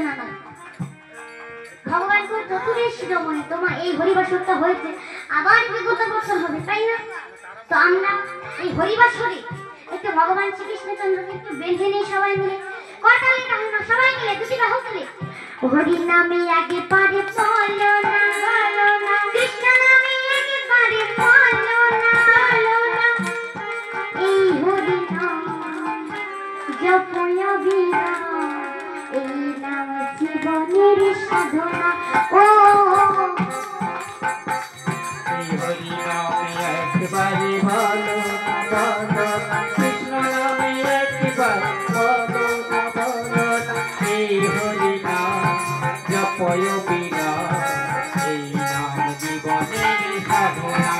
সাধনা নয়। ভগবানকে চতুরের শিরোমণি তোমার এই হরিবাসরটা হয়েছে, আবার বিগত বছর হবে, তাই না? তো আমরা এই হরিবাসরে একটু ভগবান শ্রীকৃষ্ণচন্দ্রকে একটু বেঁধে নিই সবাই মিলে, করতালি তাহলে না সবাই মিলে দুটি বাহু তুলে হরি নামে আগে পারে চলো না, কৃষ্ণ নামে আগে পারে চলো না, এই হরি নাম জপয় বিরাম, এই নাম জীবনের সাধনা। ও এই হরি নামে একবারে ভালো না ভালো, কৃষ্ণ নামে একবারে ভালো না ভালো, এই হরি নাম জপয় বিরাম, এই নাম জীবনের সাধনা।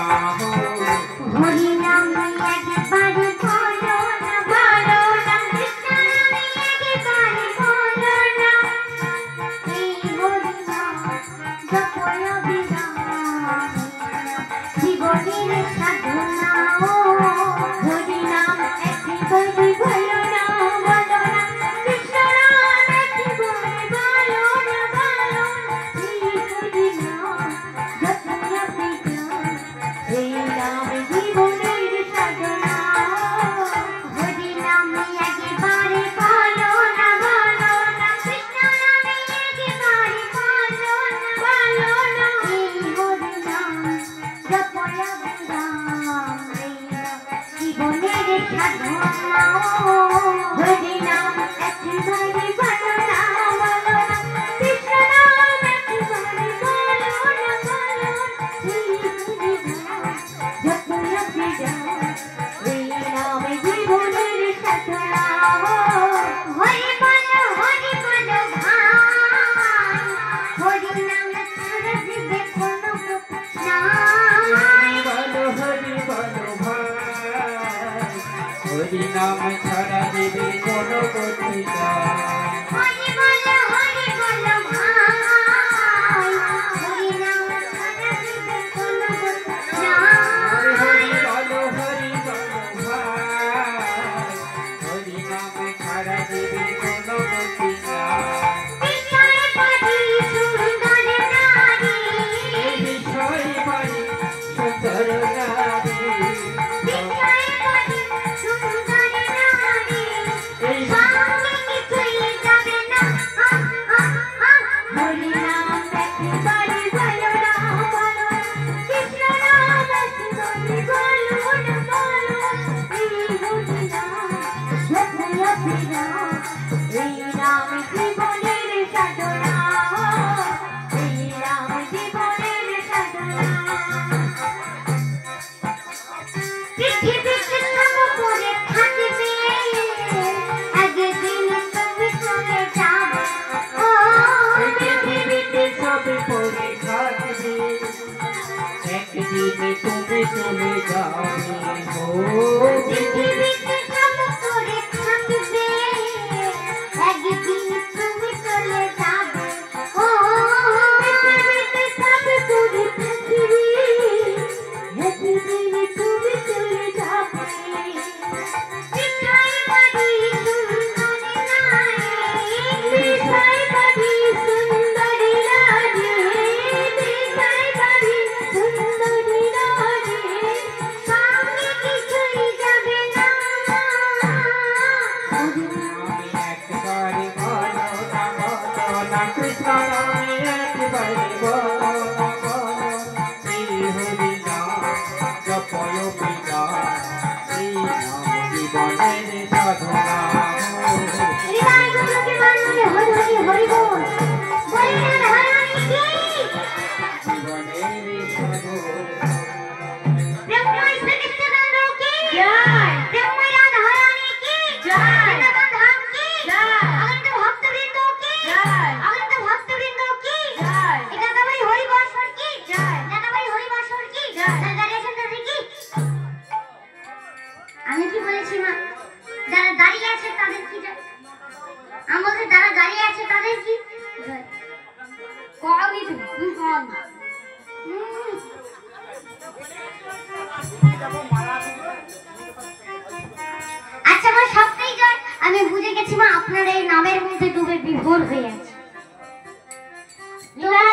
হরি নামে একবারে চলো না, ভালো না, কৃষ্ণ নামে একবারে চলো না, এই হরি নাম জপয় বিরাম, জীবনের সাধনা। ও হরি নাম একবারে ভালো না ভালো না, কৃষ্ণ নাম একবারে ভালো না ভালো না, এই হরি নাম জপয় বিরাম, এই নাম জীবনের সাধনা। হরি নামে একবারে ভালো না ভালো না, কৃষ্ণ নামে একবারে ভালো না ভালো না, এই হরি নাম জপয় বিরাম, এই নাম জীবনের সাধনা। হরি নাম একবারে ভালো না ভালো না, কৃষ্ণ নাম একবারে ভালো না ভালো না, এই হরি নাম জপয় বিরাম, এই নাম জীবনের সাধনা। হরি বলো ভাই, হরি নাম ছাড়া দিবে কোনো না। হরি বলো ভাই, হরি নাম ছাড়া দেবে কোনো গতি নাই। হরি বলো ভাই, হরি নাম ছাড়া দিবে কোনো না। হরি বলো ভাই, হরি নাম ছাড়া দেবে কোনো গতি নাই। বিষয় পারি সুন্দর নারী, এই বিষয় বাড়ি সুন্দর নারী, বিষয় পারি সুন্দর নারী, এই সঙ্গে কিছুই যাবে না। হরি নাম একবারে ভালো না ভালো না, কৃষ্ণ নাম একবারে ভালো না ভালো না, এই হরি নাম জপয় বিরাম, এই নাম জীবনের সাধনা, এই নাম জীবনের সাধনা। পৃথিবীতে সব করে থাকবে, একদিন তুমি চলে যাবে। ও এই পৃথিবীতে সব পড়ে থাকবে, একদিন তুমি চলে যাবে। ও পৃথিবীতে সব করে থাকবে, একদিন তুমি চলে যাবে। ও পৃথিবীতে সব করে থাকবে, একদিন তুমি চলে যাবে। বিষয় বাড়ি সুন্দর নারী, বিষয় বাড়ি সুন্দর নারী, বিষয় বাড়ি সুন্দর নারী, সঙ্গে কিছুই যাবে না। হরি নামে একবারে ভালো না ভালো না, কৃষ্ণ নামে একবারে ভালো না ভালো না, এই হরি নাম জপয় বিরাম, এই নাম জীবনের সাধনা। হৃদয় গুলোকে বানিয়ে হরি হরি হরি বল, বলে না হরি কি জীবনের সাধনা। ব্রহ্মই শ্রীকৃষ্ণচন্দ্র কি জয়, ব্রহ্মই রাধারানী কি জয়, বৃন্দাবন ধাম কি জয়, অনন্ত ভক্তবৃন্দ কি জয়, অনন্ত ভক্তবৃন্দ কি জয়, একাধারে হরিবাসর কি জয়, জানাবাই হরিবাসর কি জয়। দাঁড়িয়ে আছেন দাদি কি? আমি কি বলেছি মা? যারা দাঁড়িয়ে আছে তাদের কি জয়? আমাদের যারা দাঁড়িয়ে আছে তাদের কি জয়? কওনি তুমি কম। আচ্ছা মা, সবটাই জয়। আমি বুঝে গেছি মা, আপনার এই নামের মধ্যে ডুবে বিভোর হয়ে আছে। তুমি